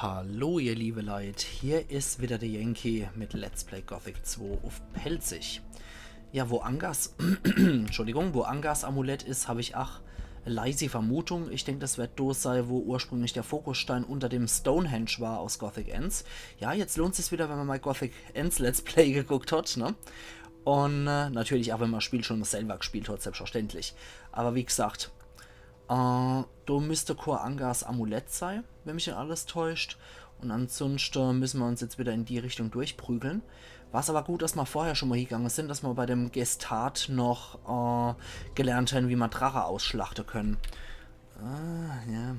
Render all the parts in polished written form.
Hallo ihr liebe Leute, hier ist wieder der Yankee mit Let's Play Gothic 2 auf Pelzig. Ja, wo Angers, Entschuldigung, wo Angers Amulett ist, habe ich leise Vermutung. Ich denke, das wird das sein, wo ursprünglich der Fokusstein unter dem Stonehenge war aus Gothic Ends. Ja, jetzt lohnt es sich wieder, wenn man mal Gothic Ends Let's Play geguckt hat, ne? Und natürlich auch, wenn man das Spiel schon selber gespielt hat, selbstverständlich. Aber wie gesagt, da müsste Chor Angers Amulett sein, wenn mich nicht alles täuscht. Und ansonsten müssen wir uns jetzt wieder in die Richtung durchprügeln. War es aber gut, dass wir vorher schon mal hingegangen sind, dass wir bei dem Gestat noch gelernt haben, wie man Drache ausschlachten können. Ja.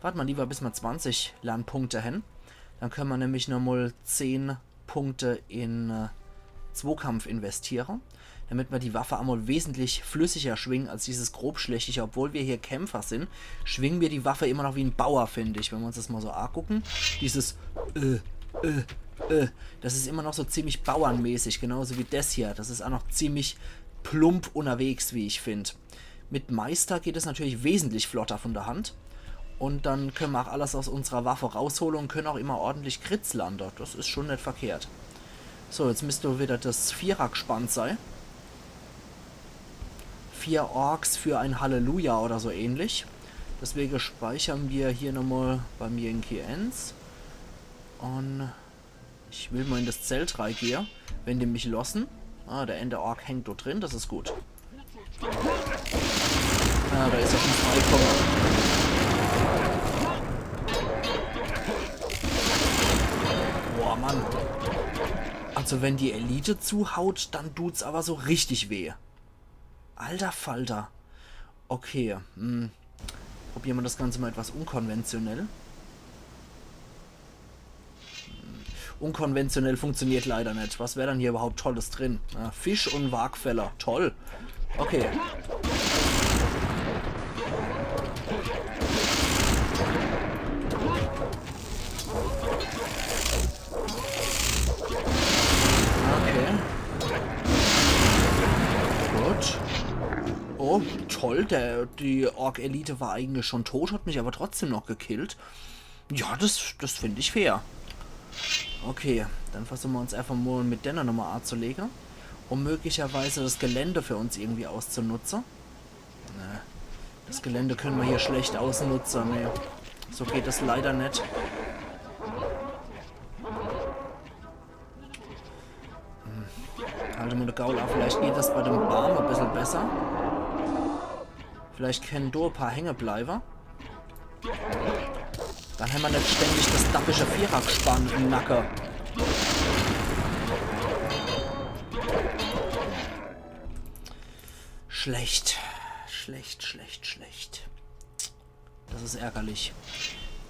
Warte mal lieber bis wir 20 Lernpunkte hin. Dann können wir nämlich nochmal 10 Punkte in Zweikampf investieren, damit wir die Waffe einmal wesentlich flüssiger schwingen als dieses grobschlächtige. Obwohl wir hier Kämpfer sind, schwingen wir die Waffe immer noch wie ein Bauer, finde ich. Wenn wir uns das mal so angucken, dieses das ist immer noch so ziemlich bauernmäßig, genauso wie das hier. Das ist auch noch ziemlich plump unterwegs, wie ich finde. Mit Meister geht es natürlich wesentlich flotter von der Hand. Und dann können wir auch alles aus unserer Waffe rausholen und können auch immer ordentlich Crits landen. Das ist schon nicht verkehrt. So, jetzt müsste wieder das Vierer gespannt sein. 4 Orks für ein Halleluja oder so ähnlich. Deswegen speichern wir hier nochmal beim Yankee Ends. Und ich will mal in das Zelt reingehen, wenn die mich lassen. Der Ende Ork hängt dort drin, das ist gut. Da ist er schon freikommen. Boah, Mann. Also wenn die Elite zuhaut, dann tut's aber so richtig weh. Alter Falter. Okay, probieren wir das Ganze mal etwas unkonventionell. Unkonventionell funktioniert leider nicht. Was wäre dann hier überhaupt Tolles drin? Fisch und Wagfeller. Toll. Okay. Oh, toll, die Ork-Elite war eigentlich schon tot, hat mich aber trotzdem noch gekillt. Ja, das finde ich fair. Okay, dann versuchen wir uns einfach mal mit der Nummer A zu legen, um möglicherweise das Gelände für uns irgendwie auszunutzen. Ne, das Gelände können wir hier schlecht ausnutzen, ne. So geht das leider nicht. Halte mal eine Gaul auf, vielleicht geht das bei dem Baum ein bisschen besser. Vielleicht kennen da ein paar Hängebleiber. Dann haben wir nicht ständig das dappische Vierergespann im Nacken. Schlecht. Schlecht. Das ist ärgerlich.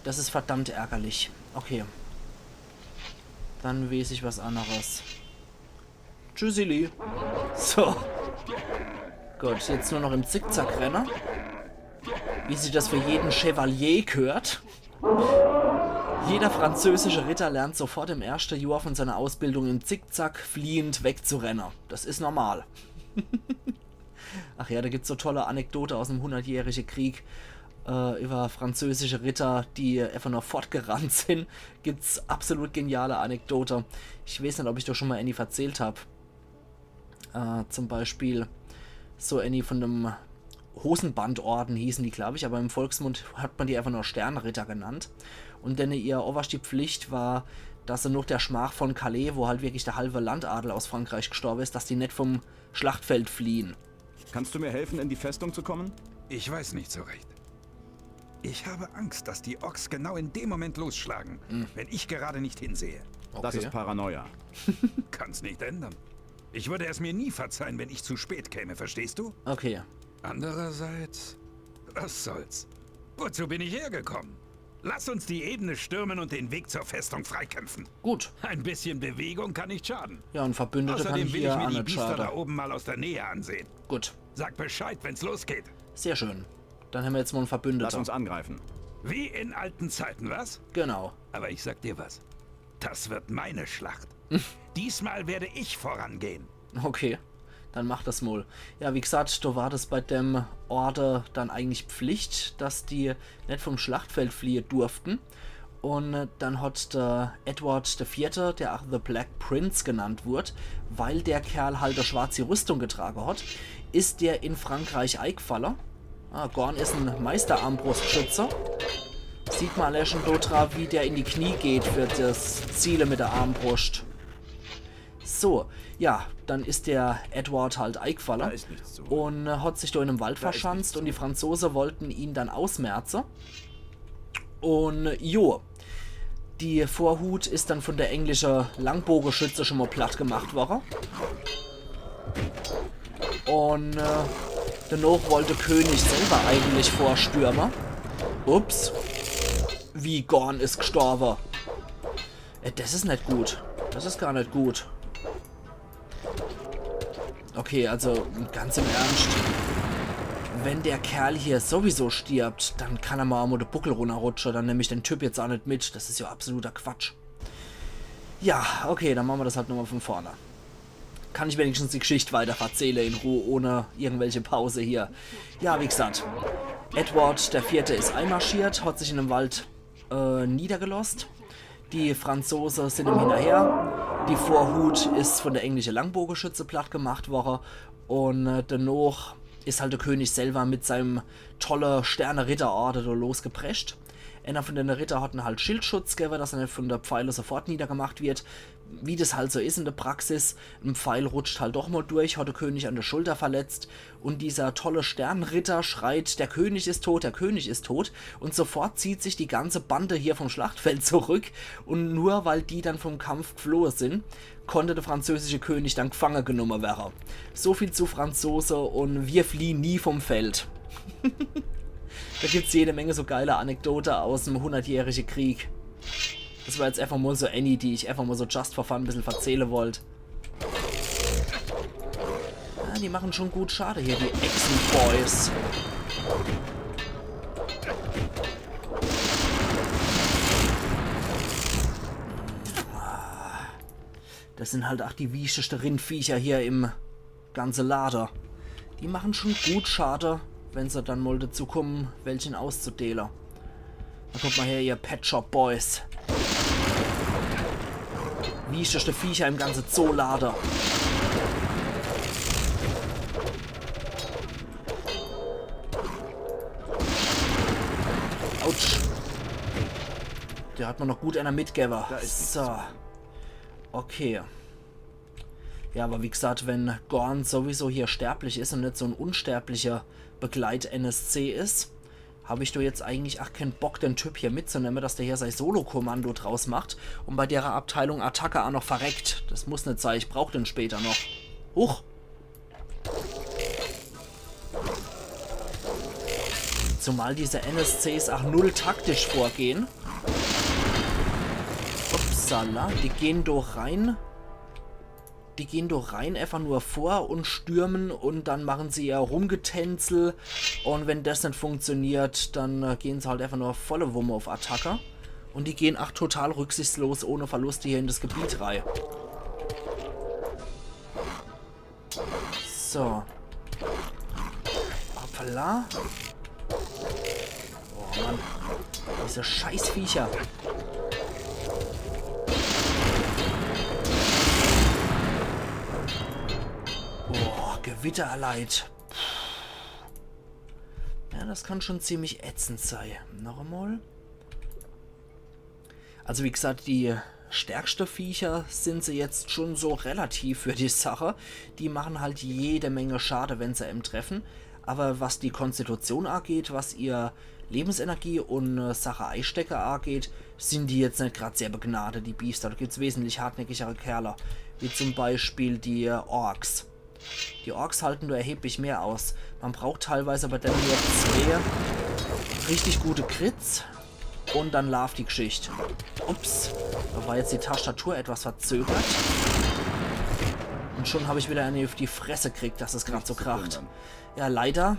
Das ist verdammt ärgerlich. Okay. Dann weiß ich was anderes. Tschüssili. So. Gut, jetzt nur noch im Zickzack-Renner. Wie sich das für jeden Chevalier gehört. Jeder französische Ritter lernt sofort im ersten Jahr von seiner Ausbildung im Zickzack fliehend wegzurennen. Das ist normal. Ach ja, da gibt es so tolle Anekdote aus dem 100-jährigen Krieg über französische Ritter, die einfach nur fortgerannt sind. Gibt es absolut geniale Anekdote. Ich weiß nicht, ob ich das schon mal Annie erzählt habe. Zum Beispiel so Annie von dem Hosenbandorden hießen die, glaube ich, aber im Volksmund hat man die einfach nur Sternritter genannt. Und denn ihr oberste Pflicht war, dass sie nach der Schmach von Calais, wo halt wirklich der halbe Landadel aus Frankreich gestorben ist, dass die nicht vom Schlachtfeld fliehen. Kannst du mir helfen, in die Festung zu kommen? Ich weiß nicht so recht. Ich habe Angst, dass die Orks genau in dem Moment losschlagen, wenn ich gerade nicht hinsehe. Okay. Das ist Paranoia. Kann's nicht ändern. Ich würde es mir nie verzeihen, wenn ich zu spät käme, verstehst du? Okay. Andererseits, was soll's? Wozu bin ich hergekommen? Lass uns die Ebene stürmen und den Weg zur Festung freikämpfen. Gut. Ein bisschen Bewegung kann nicht schaden. Ja, und Verbündete kann Außerdem will hier ich mir auch die nicht Biester da schaden. oben mal aus der Nähe ansehen. Gut. Sag Bescheid, wenn's losgeht. Sehr schön. Dann haben wir jetzt mal einen Verbündeten. Lass uns angreifen. Wie in alten Zeiten, was? Genau. Aber ich sag dir was. Das wird meine Schlacht. Diesmal werde ich vorangehen. Okay. Dann mach das mal. Ja, wie gesagt, da war das bei dem Order dann eigentlich Pflicht, dass die nicht vom Schlachtfeld fliehen durften. Und dann hat der Edward IV., der auch The Black Prince genannt wurde, weil der Kerl halt eine schwarze Rüstung getragen hat, ist der in Frankreich eingefallen. Gorn ist ein Meisterarmbrustschützer. Sieht man allein schon Dotra, wie der in die Knie geht für das Ziele mit der Armbrust. So, ja, dann ist der Edward halt eingefallen und hat sich da in einem Wald verschanzt und die Franzosen wollten ihn dann ausmerzen. Und jo, die Vorhut ist dann von der englischen Langbogenschütze schon mal platt gemacht worden. Und danach wollte König selber eigentlich vorstürmen. Ups. Wie Gorn ist gestorben. Das ist nicht gut. Das ist gar nicht gut. Okay, also ganz im Ernst. Wenn der Kerl hier sowieso stirbt, dann kann er mal den Buckel runterrutschen. Dann nehme ich den Typ jetzt auch nicht mit. Das ist ja absoluter Quatsch. Ja, okay, dann machen wir das halt nochmal von vorne. Kann ich wenigstens die Geschichte weiter erzählen in Ruhe, ohne irgendwelche Pause hier. Ja, wie gesagt, Edward IV. Ist einmarschiert, hat sich in einem Wald niedergelost. Die Franzosen sind ihm hinterher. Die Vorhut ist von der englischen Langbogenschütze platt gemacht worden. Und danach ist halt der König selber mit seinem tollen Sterne-Ritterorden da losgeprescht. Einer von den Ritter hat halt Schildschutz gegeben, dass er nicht von der Pfeile sofort niedergemacht wird. Wie das halt so ist in der Praxis, ein Pfeil rutscht halt doch mal durch, hat der König an der Schulter verletzt und dieser tolle Sternritter schreit, der König ist tot, der König ist tot, und sofort zieht sich die ganze Bande hier vom Schlachtfeld zurück und nur weil die dann vom Kampf geflohen sind, konnte der französische König dann gefangen genommen werden. So viel zu Franzose und wir fliehen nie vom Feld. Da gibt es jede Menge so geile Anekdoten aus dem 100-jährigen Krieg. Das war jetzt einfach mal so Annie, die ich einfach mal so just for fun ein bisschen erzählen wollte. Ja, die machen schon gut Schade hier, die Echsen-Boys. Das sind halt auch die wieschesten Rindviecher hier im ganzen Lader. Die machen schon gut Schade, wenn sie dann mal dazu kommen, welchen auszudelen. Da kommt mal her, ihr Pet Shop Boys. Wieschechte Viecher im ganzen Zoolader. Autsch. Der hat mir noch gut einer mitgegeben. So. Okay. Ja, aber wie gesagt, wenn Gorn sowieso hier sterblich ist und nicht so ein unsterblicher Begleit-NSC ist, habe ich doch jetzt eigentlich auch keinen Bock, den Typ hier mitzunehmen, dass der hier sein Solo-Kommando draus macht und bei der Abteilung Attacke auch noch verreckt. Das muss nicht sein, ich brauche den später noch. Huch! Zumal diese NSCs auch null taktisch vorgehen. Upsala, die gehen doch rein. Die gehen doch rein einfach nur vor und stürmen und dann machen sie ja Rumgetänzel. Und wenn das nicht funktioniert, dann gehen sie halt einfach nur volle Wumme auf Attacke. Und die gehen auch total rücksichtslos ohne Verluste hier in das Gebiet rein. So. Hoppala. Oh Mann. Diese Scheißviecher. Gewitterleid. Ja, das kann schon ziemlich ätzend sein. Noch einmal. Also wie gesagt, die stärksten Viecher sind sie jetzt schon so relativ für die Sache. Die machen halt jede Menge Schade, wenn sie im treffen. Aber was die Konstitution angeht, was ihr Lebensenergie und Sache Eisstecke angeht, sind die jetzt nicht gerade sehr begnadet, die Biester. Da gibt es wesentlich hartnäckigere Kerle. Wie zum Beispiel die Orks. Die Orks halten nur erheblich mehr aus. Man braucht teilweise aber dann nur 2 richtig gute Crits und dann läuft die Geschichte. Ups, da war jetzt die Tastatur etwas verzögert. Und schon habe ich wieder eine auf die Fresse gekriegt, dass es gerade so kracht. Ja, leider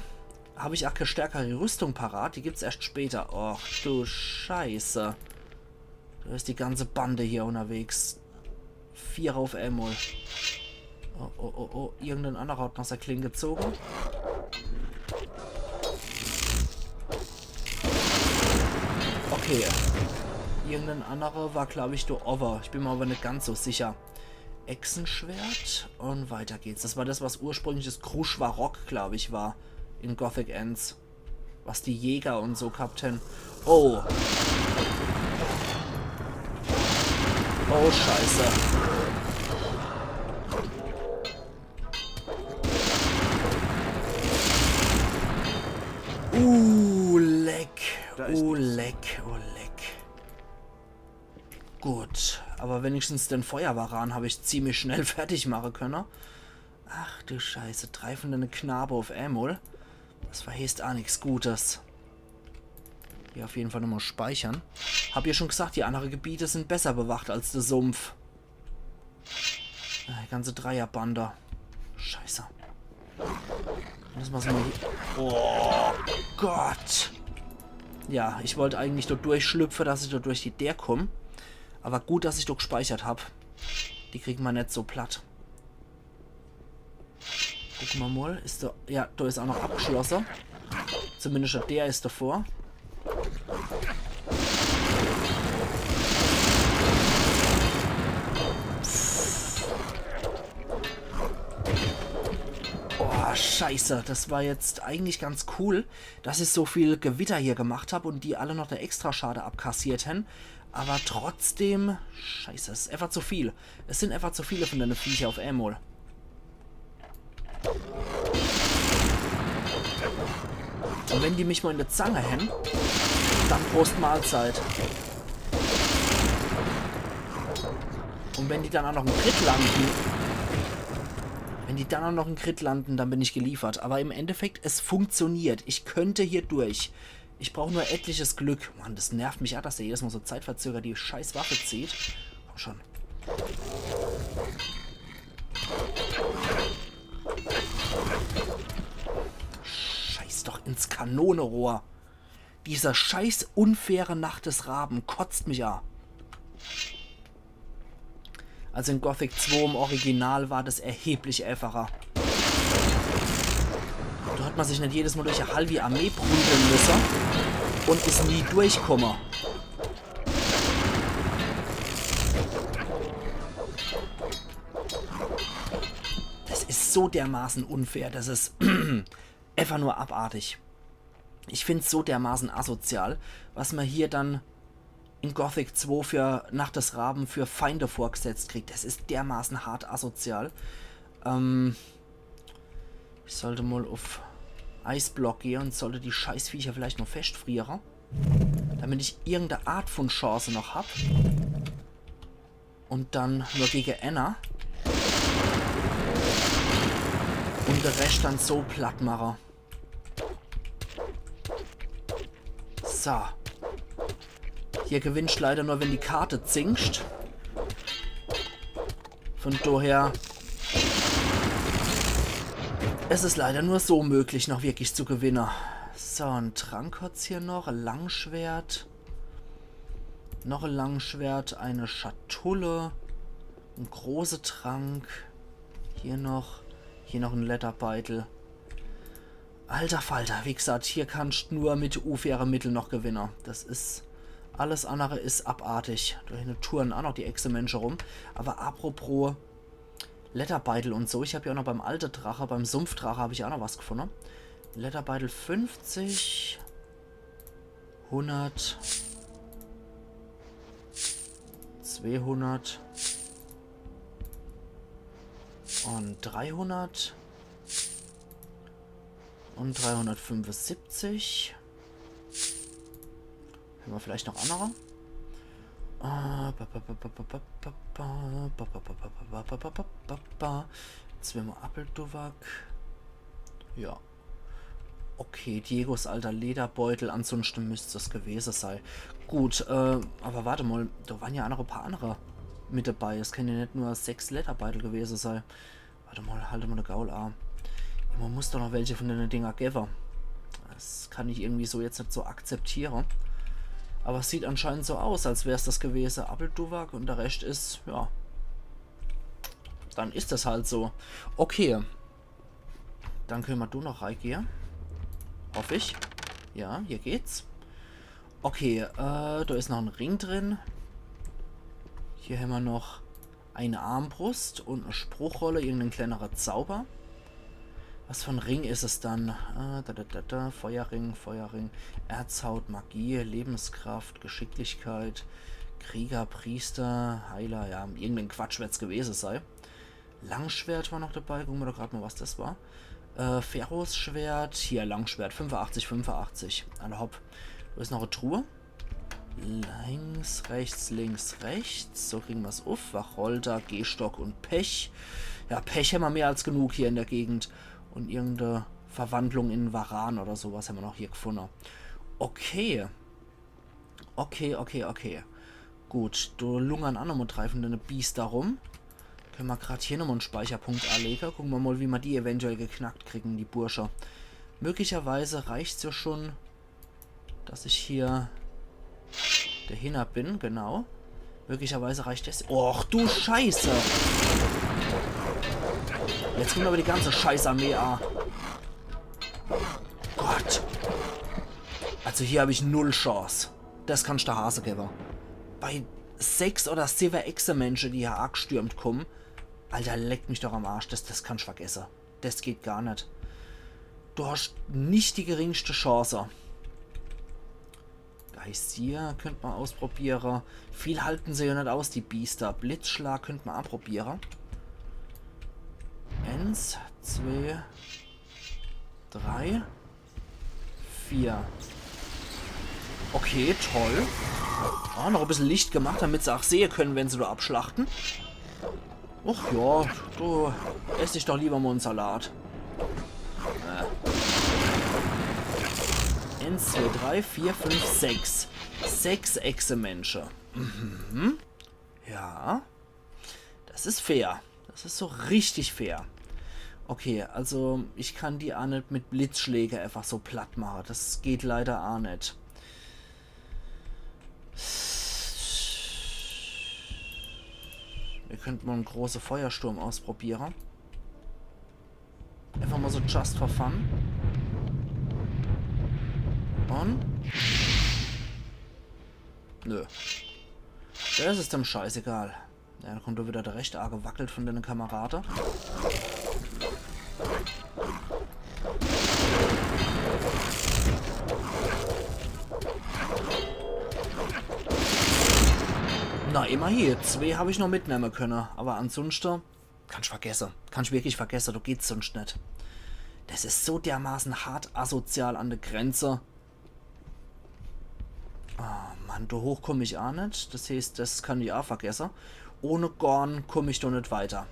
habe ich auch keine stärkere Rüstung parat. Die gibt es erst später. Och du Scheiße. Da ist die ganze Bande hier unterwegs. 4 auf einmal. Oh, oh, oh, oh. Irgendein anderer hat noch seine Klinge gezogen. Okay. irgendein anderer war, glaube ich, der Over. Ich bin mir aber nicht ganz so sicher. Echsenschwert und weiter geht's. Das war das, was ursprünglich das Kruschwarok, glaube ich, war in Gothic Ends. Was die Jäger und so gehabt haben. Oh. Oh, scheiße. Leck. Leck. Gut, aber wenigstens den Feuerwaran habe ich ziemlich schnell fertig machen können. Ach du Scheiße, treifende Knabe auf Amol. Das verheißt auch nichts Gutes. Hier auf jeden Fall nochmal speichern. Hab ja schon gesagt, die anderen Gebiete sind besser bewacht als der Sumpf. Die ganze Dreierbande. Scheiße. Das mal so mal hier. Oh Gott. Ja, ich wollte eigentlich dort durchschlüpfen, dass ich dort durch die der komme. Aber gut, dass ich doch gespeichert habe. Die kriegen wir nicht so platt. Gucken wir mal. Ist da. Ja, da ist auch noch abgeschlossen. Zumindest der ist davor. Oh, scheiße. Das war jetzt eigentlich ganz cool, dass ich so viel Gewitter hier gemacht habe und die alle noch eine Extraschade abkassiert haben. Aber trotzdem... Scheiße, es ist einfach zu viel. Es sind einfach zu viele von den Viecher auf Amol. Und wenn die mich mal in der Zange hängen, dann Prost Mahlzeit. Und wenn die dann auch noch einen Crit landen... dann bin ich geliefert. Aber im Endeffekt, es funktioniert. Ich könnte hier durch. Ich brauche nur etliches Glück. Mann, das nervt mich auch, dass der jedes Mal so zeitverzögert die scheiß Waffe zieht. Komm schon. Scheiß doch ins Kanonerohr. Dieser scheiß unfaire Nacht des Raben kotzt mich an. Also in Gothic 2 im Original war das erheblich einfacher. Da hat man sich nicht jedes Mal durch eine halbe Armee prügeln müssen und ist nie durchgekommen. Das ist so dermaßen unfair, das ist einfach nur abartig. Ich finde es so dermaßen asozial, was man hier dann in Gothic 2 für Nacht des Raben für Feinde vorgesetzt kriegt. Das ist dermaßen hart asozial. Ich sollte mal auf Eisblock gehen und sollte die Scheißviecher vielleicht noch festfrieren. Damit ich irgendeine Art von Chance noch habe. Und dann nur gegen Anna. Und der Rest dann so platt mache. So. Hier gewinnst leider nur, wenn die Karte zinkst. Von daher... Es ist leider nur so möglich, noch wirklich zu gewinnen. So, ein Trank hat's hier noch. Ein Langschwert. Noch ein Langschwert. Eine Schatulle. Ein großer Trank. Hier noch ein Letterbeitel. Alter Falter, wie gesagt, hier kannst du nur mit unfairen Mitteln noch gewinnen. Das ist... Alles andere ist abartig. Da hinten touren auch noch die Echse-Menschen rum. Aber apropos Letterbeitel und so. Ich habe ja auch noch beim alten Drache, beim Sumpfdrache habe ich auch noch was gefunden. Letterbeitel 50. 100. 200. Und 300. Und 375. Haben wir vielleicht noch andere? Zweimal Appelduvak. Ja. Okay, Diegos alter Lederbeutel. Ansonsten müsste das gewesen sein. Gut, aber warte mal. Da waren ja auch noch ein paar andere mit dabei. Es können ja nicht nur 6 Lederbeutel gewesen sein. Warte mal, halte mal eine Gaul an. Man muss doch noch welche von den Dinger geben. Das kann ich irgendwie so jetzt nicht so akzeptieren. Aber es sieht anscheinend so aus, als wäre es das gewesen. Appelduvak und der Rest ist, ja. Dann ist das halt so. Okay. Dann können wir noch reingehen. Hoffe ich. Ja, hier geht's. Okay, da ist noch ein Ring drin. Hier haben wir noch eine Armbrust und eine Spruchrolle, irgendein kleinerer Zauber. Was für ein Ring ist es dann? Feuerring, Feuerring, Erzhaut, Magie, Lebenskraft, Geschicklichkeit, Krieger, Priester, Heiler, ja, irgendein Quatsch wird es gewesen sein. Langschwert war noch dabei, gucken wir doch gerade mal, was das war. Ferros Schwert, hier Langschwert, 85, 85. Alle hopp. Da ist noch eine Truhe. Links, rechts. So kriegen wir es auf. Wacholder, Gehstock und Pech. Ja, Pech haben wir mehr als genug hier in der Gegend. Und irgendeine Verwandlung in Varan oder sowas haben wir noch hier gefunden. Okay. Okay. Gut, du lungern an und treiben deine Biester rum. Können wir gerade hier nochmal einen Speicherpunkt anlegen. Gucken wir mal, wie wir die eventuell geknackt kriegen, die Bursche. Möglicherweise reicht es ja schon, dass ich hier dahinter bin, genau. Möglicherweise reicht es. Och, du Scheiße! Jetzt kommt aber die ganze Scheißarmee an. Gott. Also hier habe ich null Chance. Das kann ich der Hase geben. Bei 6 oder 7 Echse-Menschen, die hier arg gestürmt kommen. Alter, leckt mich doch am Arsch. Das kann ich vergessen. Das geht gar nicht. Du hast nicht die geringste Chance. Geysir könnte man ausprobieren. Viel halten sie ja nicht aus, die Biester. Blitzschlag könnte man auch probieren. 1, 2, 3, 4. Okay, toll. Oh, noch ein bisschen Licht gemacht, damit sie auch sehen können, wenn sie da abschlachten. Ach ja, du ess dich doch lieber mal einen Salat. 1, 2, 3, 4, 5, 6. 6 Echse-Menschen. Mhm. Ja. Das ist fair. Das ist so richtig fair. Okay, also ich kann die auch nicht mit Blitzschläge einfach so platt machen. Das geht leider auch nicht. Wir könnten mal einen großen Feuersturm ausprobieren. Einfach mal so just for fun. Und? Nö. Das ist dem scheißegal. Ja, da kommt doch wieder der rechte arge gewackelt von deinen Kameraden. Na, immerhin. 2 habe ich noch mitnehmen können. Aber ansonsten kann ich vergessen. Kann ich wirklich vergessen. Du geht's sonst nicht. Das ist so dermaßen hart asozial an der Grenze. Oh Mann, da hoch komme ich auch nicht. Das heißt, das kann ich auch vergessen. Ohne Gorn komme ich doch nicht weiter.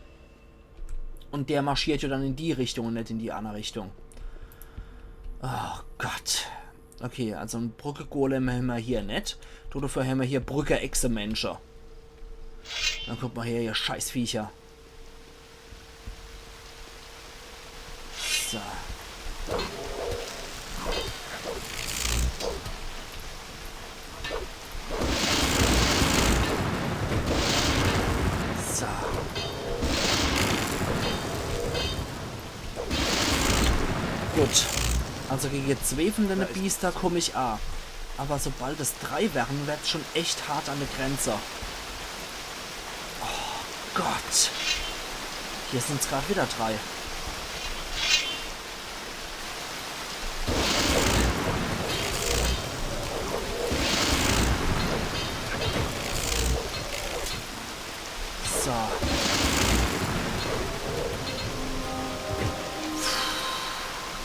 Und der marschiert ja dann in die Richtung und nicht in die andere Richtung. Oh Gott. Okay, also ein Brücke-Golem haben wir hier nicht. Dafür haben wir hier Brücke-Echse-Menschen. Dann guck mal her, ihr Scheißviecher. So. So. Gut. Also gegen 2 von den Biester komme ich auch. Aber sobald es 3 werden, wird es schon echt hart an der Grenze. Oh Gott. Hier sind es gerade wieder 3. So.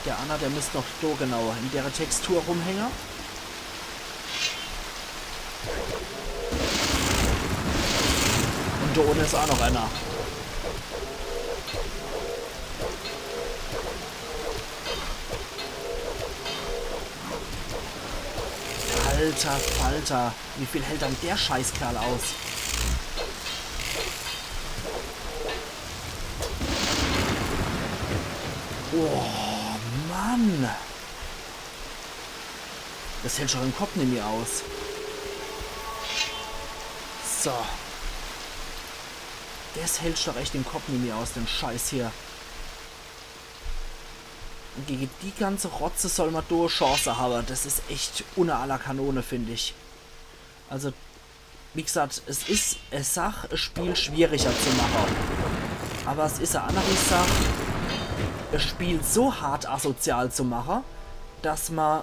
Der Anna, der müsste noch so genau in der Textur rumhängen. Und da unten ist auch noch einer. Alter Falter, wie viel hält dann der Scheißkerl aus? Oh, Mann. Das hält schon den Kopf nicht mehr aus. So. Das hält doch echt den Kopf nicht mehr aus, den Scheiß hier. Und gegen die ganze Rotze soll man da Chance haben. Das ist echt unter aller Kanone, finde ich. Also, wie gesagt, es ist eine Sache, ein Spiel schwieriger zu machen. Aber es ist eine andere Sache, ein Spiel so hart asozial zu machen, dass man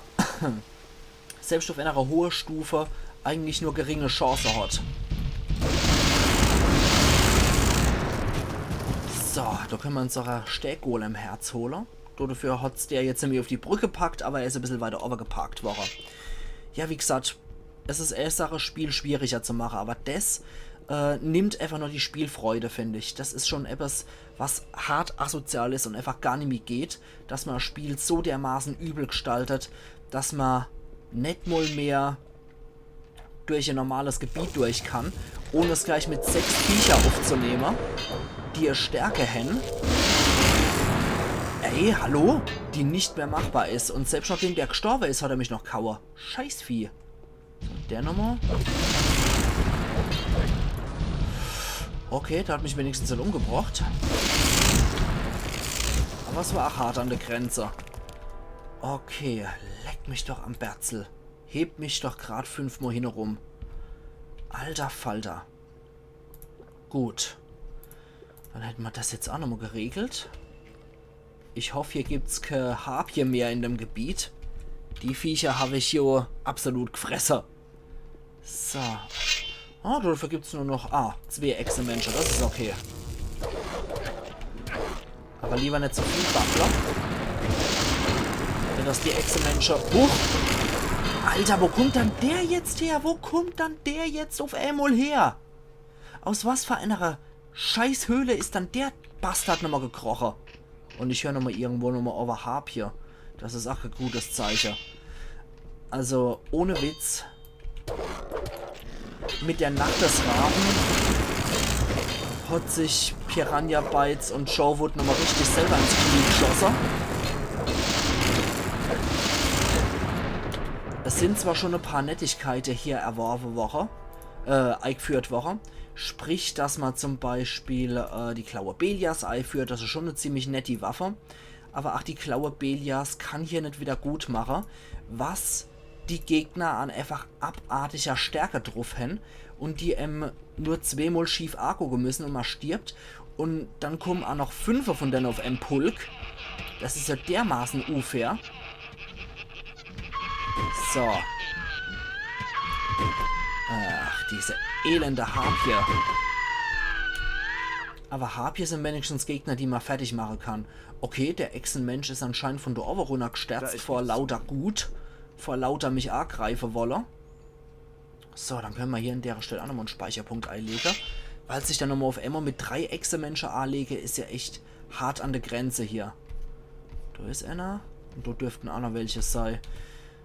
selbst auf einer hohen Stufe eigentlich nur geringe Chance hat. So, da können wir uns auch ein Stärkgolem Herz holen. Dafür hat es der jetzt nämlich auf die Brücke gepackt, aber er ist ein bisschen weiter oben geparkt worden. Ja, wie gesagt, es ist eine Sache, Spiel schwieriger zu machen, aber das nimmt einfach nur die Spielfreude, finde ich. Das ist schon etwas, was hart asozial ist und einfach gar nicht mehr geht, dass man das Spiel so dermaßen übel gestaltet, dass man nicht mal mehr durch ein normales Gebiet durch kann, ohne es gleich mit 6 Viecher aufzunehmen, die eine Stärke haben. Ey, hallo? Die nicht mehr machbar ist. Und selbst nachdem der gestorben ist, hat er mich noch kauer. Scheißvieh. So, der nochmal. Okay, der hat mich wenigstens nicht umgebracht. Aber es war auch hart an der Grenze. Okay, leck mich doch am Berzel. Hebt mich doch gerade 5-mal hin rum. Alter Falter. Gut. Dann hätten wir das jetzt auch nochmal geregelt. Ich hoffe, hier gibt es keine Harpie mehr in dem Gebiet. Die Viecher habe ich hier absolut gefressen. So. Oh, dafür gibt es nur noch 2 Echsenmenschen. Das ist okay. Aber lieber nicht so viel Buffler. Denn dass die Echsenmenschen... Alter, wo kommt dann der jetzt her? Wo kommt dann der jetzt auf einmal her? Aus was für einer Scheißhöhle ist dann der Bastard nochmal gekrochen? Und ich höre nochmal irgendwo nochmal over Harpie. Das ist auch ein gutes Zeichen. Also, ohne Witz. Mit der Nacht des Raben hat sich Piranha Bytes und Joewood nochmal richtig selber ins Knie geschossen. Es sind zwar schon ein paar Nettigkeiten hier erworben worden, eingeführt worden. Sprich, dass man zum Beispiel die Klaue Belias einführt, das ist schon eine ziemlich nette Waffe. Aber auch die Klaue Belias kann hier nicht wieder gut machen, was die Gegner an einfach abartiger Stärke drauf haben und die nur 2-mal schief argo müssen und man stirbt. Und dann kommen auch noch 5 von denen auf Pulk. Das ist ja dermaßen unfair. So. Ach, diese elende Harpie. Aber Harpie sind wenigstens Gegner, die man fertig machen kann. Okay, der Echsenmensch ist anscheinend von der Overrunner gestärzt vor lauter Gut. Vor lauter mich angreifen wolle. So, dann können wir hier an der Stelle auch nochmal einen Speicherpunkt einlegen. Weil sich dann nochmal auf einmal mit 3 Echsenmenschen anlege, ist ja echt hart an der Grenze hier. Da ist einer. Und da dürften auch noch welche sein.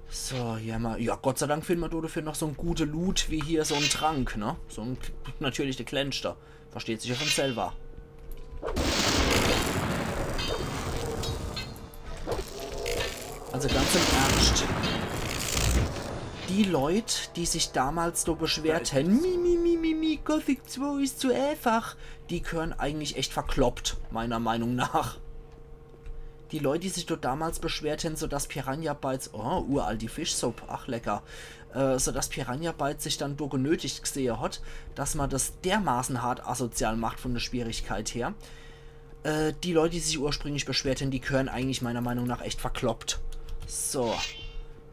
So, hier mal. Ja, Gott sei Dank finden wir dafür noch so ein guter Loot wie hier so ein Trank, ne? So ein natürlich der Glänzter. Versteht sich ja von selber. Also ganz im Ernst. Die Leute, die sich damals so beschwert haben, Gothic 2 ist zu einfach, die gehören eigentlich echt verkloppt, meiner Meinung nach. Die Leute, die sich dort damals beschwert haben, sodass Piranha Bytes, oh, uralt die Fischsuppe, ach lecker, sodass Piranha Bytes sich dann so genötigt gesehen hat, dass man das dermaßen hart asozial macht von der Schwierigkeit her. Die Leute, die sich ursprünglich beschwert haben, die gehören eigentlich meiner Meinung nach echt verkloppt. So,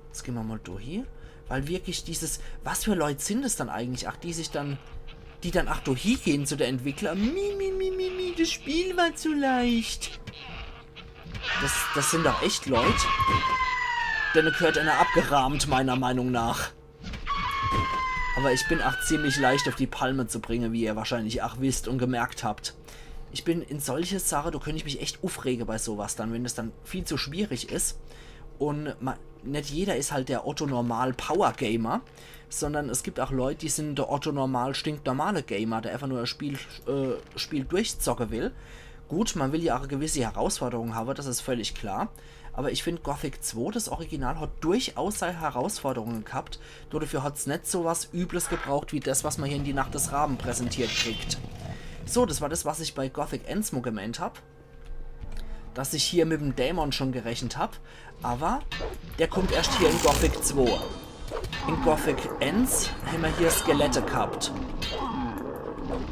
jetzt gehen wir mal durch hier. Weil wirklich dieses, was für Leute sind es dann eigentlich? Ach, die dann ach durch hier gehen zu der Entwickler. Das Spiel war zu leicht. Das sind doch echt Leute. Denn gehört einer abgerahmt, meiner Meinung nach. Aber ich bin auch ziemlich leicht auf die Palme zu bringen, wie ihr wahrscheinlich auch wisst und gemerkt habt. Ich bin in solche Sachen, da könnte ich mich echt aufregen bei sowas dann, wenn es dann viel zu schwierig ist. Und nicht jeder ist halt der Otto-Normal-Power-Gamer, sondern es gibt auch Leute, die sind der Otto-Normal, stinknormale Gamer, der einfach nur das Spiel durchzocken will. Gut, man will ja auch eine gewisse Herausforderung haben, das ist völlig klar. Aber ich finde, Gothic 2, das Original, hat durchaus seine Herausforderungen gehabt. Dafür hat es nicht so was Übles gebraucht, wie das, was man hier in die Nacht des Raben präsentiert kriegt. So, das war das, was ich bei Gothic Ensmo gemeint habe. dass ich hier mit dem Dämon schon gerechnet habe. Aber der kommt erst hier in Gothic 2. In Gothic 1 haben wir hier Skelette gehabt.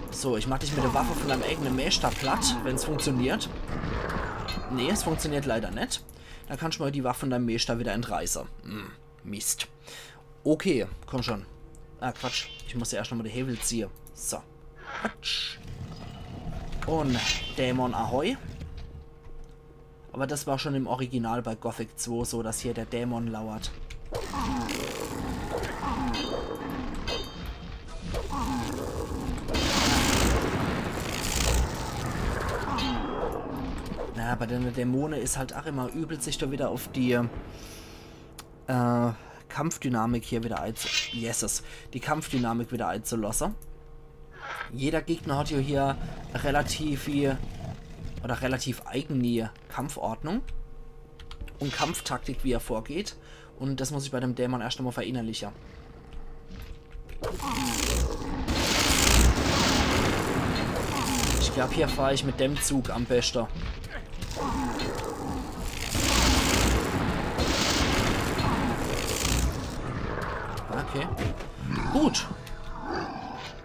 So, ich mach dich mit der Waffe von deinem eigenen Meister platt, wenn es funktioniert. Nee, es funktioniert leider nicht. Dann kannst du mal die Waffe von deinem Meister wieder entreißen. Mist. Okay, komm schon. Ah, Quatsch. Ich muss ja erst nochmal die Hebel ziehen. So. Quatsch. Und Dämon Ahoi. Aber das war schon im Original bei Gothic 2 so, dass hier der Dämon lauert. Na, bei den Dämonen ist halt auch immer übel, sich da wieder auf die Kampfdynamik hier wieder die Kampfdynamik wieder einzulassen. Jeder Gegner hat ja hier relativ eigene Kampfordnung und Kampftaktik, wie er vorgeht. Und das muss ich bei dem Dämon erst einmal verinnerlichen. Ich glaube, hier fahre ich mit dem Zug am besten. Okay. Gut.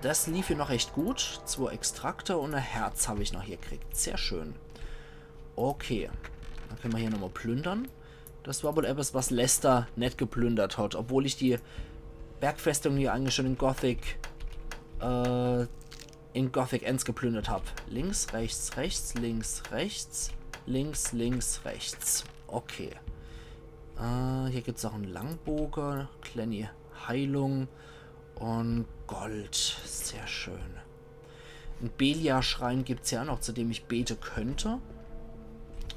Das lief hier noch recht gut. 2 Extrakte und ein Herz habe ich noch hier gekriegt. Sehr schön. Okay. Dann können wir hier nochmal plündern. Das war wohl etwas, was Lester nicht geplündert hat. Obwohl ich die Bergfestung hier eigentlich schon in Gothic 1 geplündert habe. Links, rechts, rechts, links, rechts. Links, links, rechts. Okay. Hier gibt es auch einen Langbogen. Kleine Heilung. Und Gold. Sehr schön. Ein Belia-Schrein gibt es ja noch, zu dem ich beten könnte.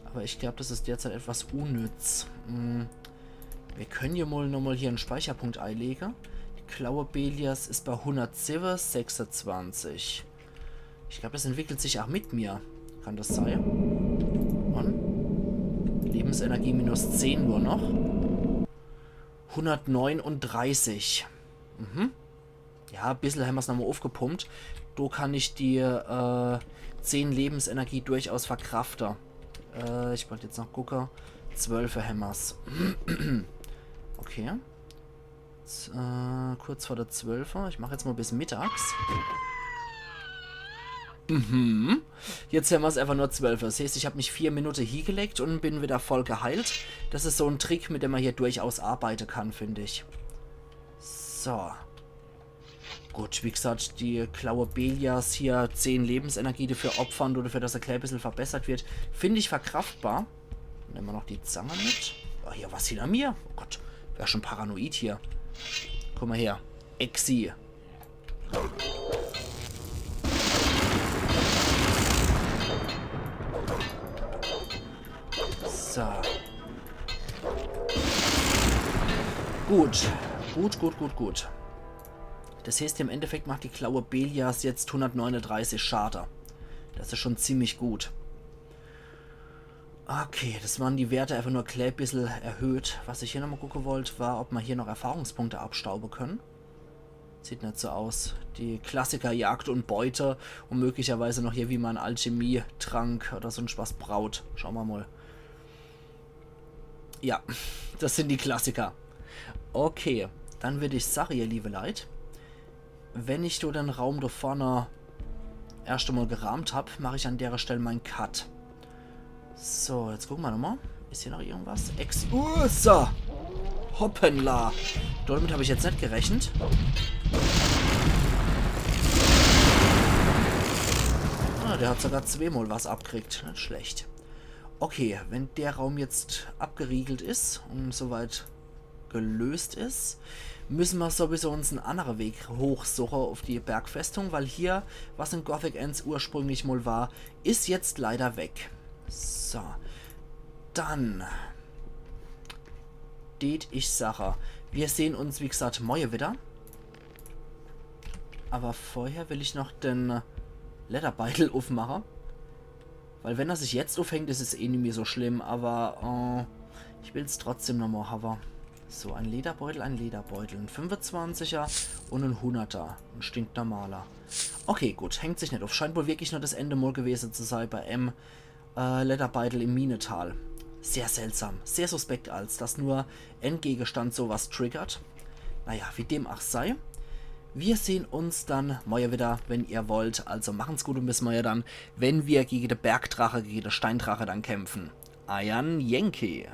Aber ich glaube, das ist derzeit etwas unnütz. Wir können hier nochmal hier einen Speicherpunkt einlegen. Die Klaue Belias ist bei 126. Ich glaube, das entwickelt sich auch mit mir. Kann das sein? Und? Lebensenergie minus 10 nur noch. 139. Ja, ein bisschen haben wir es nochmal aufgepumpt. Da kann ich die 10 Lebensenergie durchaus verkraften. Ich wollte jetzt noch gucken. 12 Hämmers. Okay. Kurz vor der 12. Ich mache jetzt mal bis mittags. Jetzt haben wir es einfach nur 12. Das heißt, ich habe mich 4 Minuten hingelegt und bin wieder voll geheilt. Das ist so ein Trick, mit dem man hier durchaus arbeiten kann, finde ich. So. Gut, wie gesagt, die Klaue Belias hier 10 Lebensenergie dafür opfern oder dafür, dass er gleich ein bisschen verbessert wird, finde ich verkraftbar. Nehmen wir noch die Zange mit. Oh, hier was hinter mir. Oh Gott, wäre schon paranoid hier. Guck mal her. Exi. So. Gut. Gut. Das heißt, im Endeffekt macht die Klaue Belias jetzt 139 Schaden. Das ist schon ziemlich gut. Okay, das waren die Werte einfach nur ein bisschen erhöht. Was ich hier nochmal gucken wollte, war, ob wir hier noch Erfahrungspunkte abstauben können. Sieht nicht so aus. Die Klassiker Jagd und Beute und möglicherweise noch hier, wie man Alchemie-Trank oder so ein Spaß braut. Schauen wir mal. Ja, das sind die Klassiker. Okay, dann würde ich sagen, ihr liebe Leute, wenn ich den Raum da vorne erst einmal gerahmt habe, mache ich an der Stelle meinen Cut. So, jetzt gucken wir nochmal. Ist hier noch irgendwas? Exursa! Hoppenla! Damit habe ich jetzt nicht gerechnet. Ah, der hat sogar 2-mal was abgekriegt. Nicht schlecht. Okay, wenn der Raum jetzt abgeriegelt ist und soweit gelöst ist, müssen wir sowieso uns einen anderen Weg hochsuchen auf die Bergfestung, weil hier, was in Gothic 1 ursprünglich mal war, ist jetzt leider weg. So. Dann. Ich sage, wir sehen uns, wie gesagt, morgen wieder. Aber vorher will ich noch den Lederbeutel aufmachen. Weil wenn er sich jetzt aufhängt, ist es eh nicht mehr so schlimm, aber ich will es trotzdem nochmal haben. So, ein Lederbeutel. Ein 25er und ein 100er. Ein stinknormaler. Okay, gut. Hängt sich nicht auf. Scheint wohl wirklich nur das Ende mal gewesen zu sein bei M. Lederbeitel im Minetal. Sehr seltsam, sehr suspekt, als dass nur Endgegenstand sowas triggert. Naja, wie dem auch sei. Wir sehen uns dann morgen wieder, wenn ihr wollt. Also machen's gut und bis morgen dann, wenn wir gegen den Bergdrache, gegen den Steindrache dann kämpfen. Ayan Yankee.